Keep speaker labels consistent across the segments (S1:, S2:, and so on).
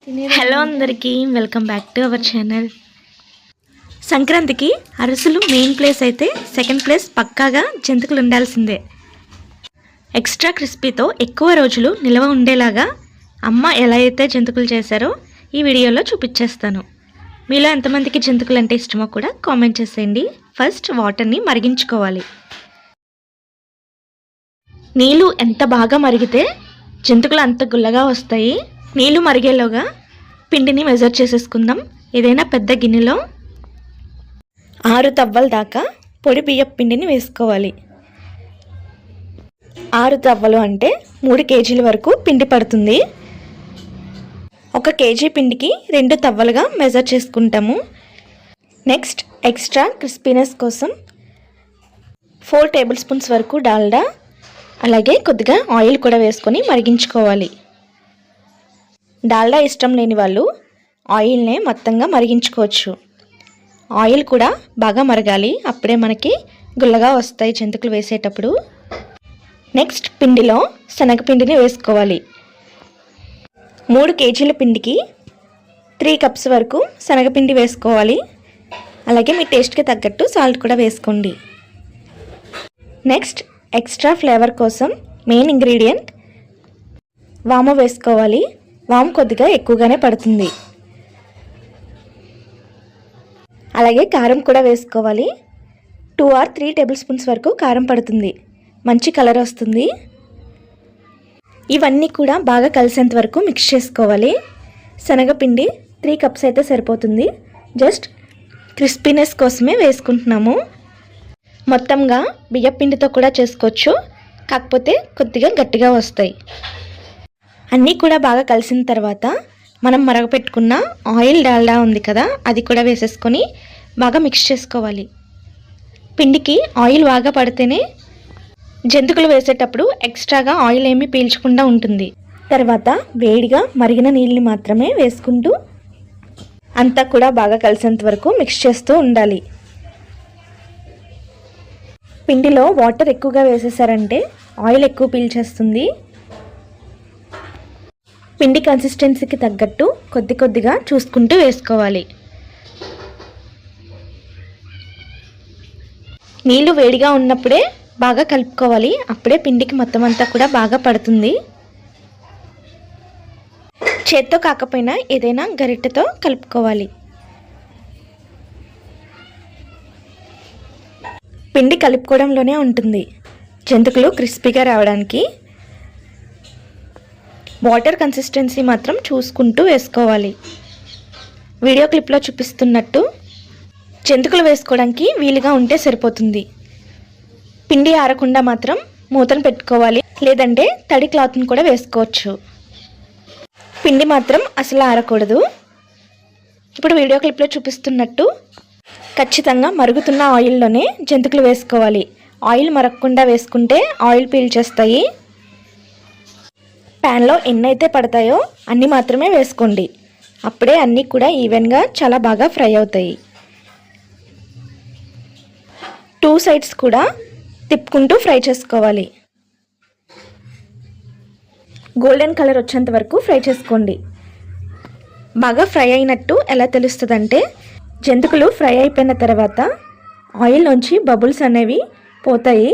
S1: Hello అందరికీ welcome back to our channel. సంక్రాంతికి అరిసెలు మెయిన్ ప్లేస్ అయితే సెకండ్ ప్లేస్ పక్కాగా జంతికలు ఉండాల్సిందే. ఎక్స్ట్రా క్రిస్పీతో ఎక్కువ రోజులు నిల్వ ఉండేలాగా అమ్మ ఎలా అయితే జంతికలు చేశారో ఈ వీడియోలో చూపించేస్తాను. మీలో ఎంతమందికి జంతికలు అంటే ఇష్టమో కూడా కామెంట్ చేసేయండి. ఫస్ట్ వాటర్ని మరిగించుకోవాలి. నీళ్ళు ఎంత బాగా మరిగితే జంతికలు అంత గుల్లగా వస్తాయి. నీళ్ళు మరిగేలోగా పిండిని మెజర్ చేసేసుకుందాం. ఏదైనా పెద్ద గిన్నెలో 6 తవ్వల దాకా పొడి బియ్యపు పిండిని వేసుకోవాలి. 6 తవ్వలు అంటే 3 కేజీల వరకు పిండి పడుతుంది. 1 కేజీ పిండికి 2 తవ్వలుగా మెజర్ చేసుకుంటాము. నెక్స్ట్ ఎక్స్ట్రా క్రిస్పీనెస్ కోసం 4 టేబుల్ స్పూన్స్ వరకు డాల్డా, అలాగే కొద్దిగా ఆయిల్ కూడా వేసుకొని మరిగించుకోవాలి. డాల్డా ఇష్టం లేని వాళ్ళు ఆయిల్నే మొత్తంగా మరిగించుకోవచ్చు. ఆయిల్ కూడా బాగా మరగాలి, అప్పుడే మనకి గుల్లగా వస్తాయి జంతికలు వేసేటప్పుడు. నెక్స్ట్ పిండిలో శనగపిండిని వేసుకోవాలి. 3 కేజీల పిండికి 3 కప్స్ వరకు శనగపిండి వేసుకోవాలి. అలాగే మీ టేస్ట్కి తగ్గట్టు సాల్ట్ కూడా వేసుకోండి. నెక్స్ట్ ఎక్స్ట్రా ఫ్లేవర్ కోసం మెయిన్ ఇంగ్రీడియంట్ వాము వేసుకోవాలి. వాము కొద్దిగా ఎక్కువగానే పడుతుంది. అలాగే కారం కూడా వేసుకోవాలి. 2 or 3 టేబుల్ స్పూన్స్ వరకు కారం పడుతుంది. మంచి కలర్ వస్తుంది. ఇవన్నీ కూడా బాగా కలిసేంత వరకు మిక్స్ చేసుకోవాలి. శనగపిండి 3 కప్స్ అయితే సరిపోతుంది. జస్ట్ క్రిస్పీనెస్ కోసమే వేసుకుంటున్నాము. మొత్తంగా బియ్యపిండితో కూడా చేసుకోవచ్చు, కాకపోతే కొద్దిగా గట్టిగా వస్తాయి. అన్నీ కూడా బాగా కలిసిన తర్వాత మనం మరగపెట్టుకున్న ఆయిల్ డాల్డా ఉంది కదా, అది కూడా వేసేసుకొని బాగా మిక్స్ చేసుకోవాలి. పిండికి ఆయిల్ బాగా పడితేనే జంతికలు వేసేటప్పుడు ఎక్స్ట్రాగా ఆయిల్ ఏమీ పీల్చకుండా ఉంటుంది. తర్వాత వేడిగా మరిగిన నీళ్ళని మాత్రమే వేసుకుంటూ అంతా కూడా బాగా కలిసేంత వరకు మిక్స్ చేస్తూ ఉండాలి. పిండిలో వాటర్ ఎక్కువగా వేసేసారంటే ఆయిల్ ఎక్కువ పీల్చేస్తుంది. పిండి కన్సిస్టెన్సీకి తగ్గట్టు కొద్ది కొద్దిగా చూసుకుంటూ వేసుకోవాలి. నీళ్ళు వేడిగా ఉన్నప్పుడే బాగా కలుపుకోవాలి, అప్పుడే పిండికి మొత్తం అంతా కూడా బాగా పడుతుంది. చేత్తో కాకపోయినా ఏదైనా గరిటెతో కలుపుకోవాలి. పిండి కలుపుకోవడంలోనే ఉంటుంది జంతికలు క్రిస్పీగా రావడానికి. వాటర్ కన్సిస్టెన్సీ మాత్రం చూసుకుంటూ వేసుకోవాలి. వీడియో క్లిప్లో చూపిస్తున్నట్టు జంతికలు వేసుకోవడానికి వీలుగా ఉంటే సరిపోతుంది. పిండి ఆరకుండా మాత్రం మూతను పెట్టుకోవాలి, లేదంటే తడి క్లాత్ని కూడా వేసుకోవచ్చు. పిండి మాత్రం అసలు ఆరకూడదు. ఇప్పుడు వీడియో క్లిప్లో చూపిస్తున్నట్టు ఖచ్చితంగా మరుగుతున్న ఆయిల్లోనే జంతికలు వేసుకోవాలి. ఆయిల్ మరగకుండా వేసుకుంటే ఆయిల్ పీల్చేస్తాయి. ప్యాన్లో ఎన్నైతే పడతాయో అన్నీ మాత్రమే వేసుకోండి, అప్పుడే అన్నీ కూడా ఈవెన్గా చాలా బాగా ఫ్రై అవుతాయి. 2 సైడ్స్ కూడా తిప్పుకుంటూ ఫ్రై చేసుకోవాలి. గోల్డెన్ కలర్ వచ్చేంత వరకు ఫ్రై చేసుకోండి. బాగా ఫ్రై అయినట్టు ఎలా తెలుస్తుందంటే జంతికలు ఫ్రై అయిపోయిన తర్వాత ఆయిల్లోంచి బబుల్స్ అనేవి పోతాయి.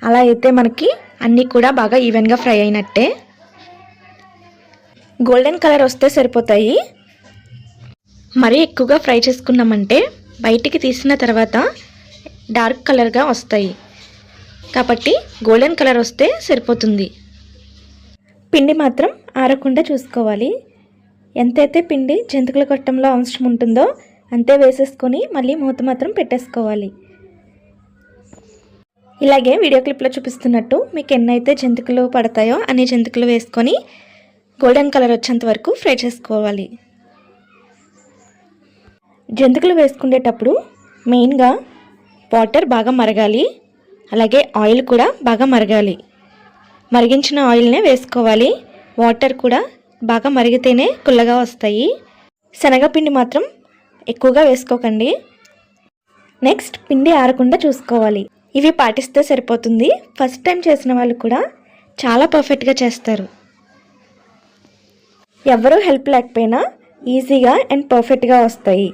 S1: అలా అయితే మనకి అన్నీ కూడా బాగా ఈవెన్గా ఫ్రై అయినట్టే. గోల్డెన్ కలర్ వస్తే సరిపోతాయి. మరీ ఎక్కువగా ఫ్రై చేసుకున్నామంటే బయటికి తీసిన తర్వాత డార్క్ కలర్గా వస్తాయి, కాబట్టి గోల్డెన్ కలర్ వస్తే సరిపోతుంది. పిండి మాత్రం ఆరకుండా చూసుకోవాలి. ఎంతైతే పిండి జంతికల కొట్టంలో అవసరం ఉంటుందో అంతే వేసేసుకొని మళ్ళీ మూత మాత్రం పెట్టేసుకోవాలి. ఇలాగే వీడియో క్లిప్లో చూపిస్తున్నట్టు మీకు ఎన్నైతే జంతికలు పడతాయో అన్ని జంతికలు వేసుకొని గోల్డెన్ కలర్ వచ్చేంత వరకు ఫ్రై చేసుకోవాలి. జంతికలు వేసుకునేటప్పుడు మెయిన్గా వాటర్ బాగా మరగాలి, అలాగే ఆయిల్ కూడా బాగా మరగాలి. మరిగించిన ఆయిల్నే వేసుకోవాలి. వాటర్ కూడా బాగా మరిగితేనే గుల్లగా వస్తాయి. శనగపిండి మాత్రం ఎక్కువగా వేసుకోకండి. నెక్స్ట్ పిండి ఆరకుండా చూసుకోవాలి. ఇవి పాటిస్తే సరిపోతుంది. ఫస్ట్ టైం చేసిన వాళ్ళు కూడా చాలా పర్ఫెక్ట్గా చేస్తారు. ఎవరూ హెల్ప్ లేకపోయినా ఈజీగా అండ్ పర్ఫెక్ట్గా వస్తాయి.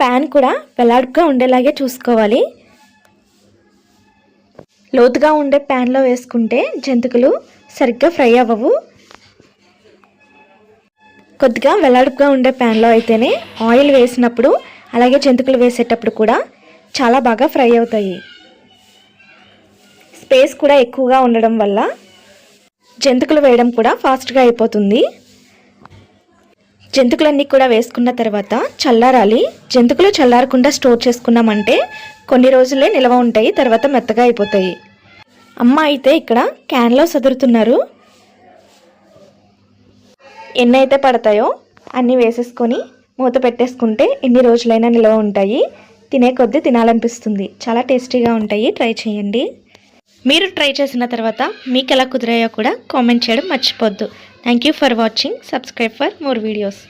S1: ప్యాన్ కూడా వెలాడుగా ఉండేలాగే చూసుకోవాలి. లోతుగా ఉండే ప్యాన్లో వేసుకుంటే జంతికలు సరిగ్గా ఫ్రై అవ్వవు. కొద్దిగా వెలాడుగా ఉండే ప్యాన్లో అయితేనే ఆయిల్ వేసినప్పుడు అలాగే జంతికలు వేసేటప్పుడు కూడా చాలా బాగా ఫ్రై అవుతాయి. స్పేస్ కూడా ఎక్కువగా ఉండడం వల్ల జంతికలు వేయడం కూడా ఫాస్ట్గా అయిపోతుంది. జంతికలన్నీ కూడా వేసుకున్న తర్వాత చల్లారాలి. జంతికలు చల్లారకుండా స్టోర్ చేసుకున్నామంటే కొన్ని రోజులే నిల్వ ఉంటాయి, తర్వాత మెత్తగా అయిపోతాయి. అమ్మ అయితే ఇక్కడ క్యాన్లో సదురుతున్నారు. ఎన్ని అయితే పడతాయో అన్నీ వేసేసుకొని మూత పెట్టేసుకుంటే ఎన్ని రోజులైనా నిల్వ ఉంటాయి. తినే కొద్దీ తినాలనిపిస్తుంది. చాలా టేస్టీగా ఉంటాయి. ట్రై చేయండి. మీరు ట్రై చేసిన తర్వాత మీకు ఎలా కుదిరాయో కూడా కామెంట్ చేయడం మర్చిపోద్దు. Thank you for watching. Subscribe for more videos.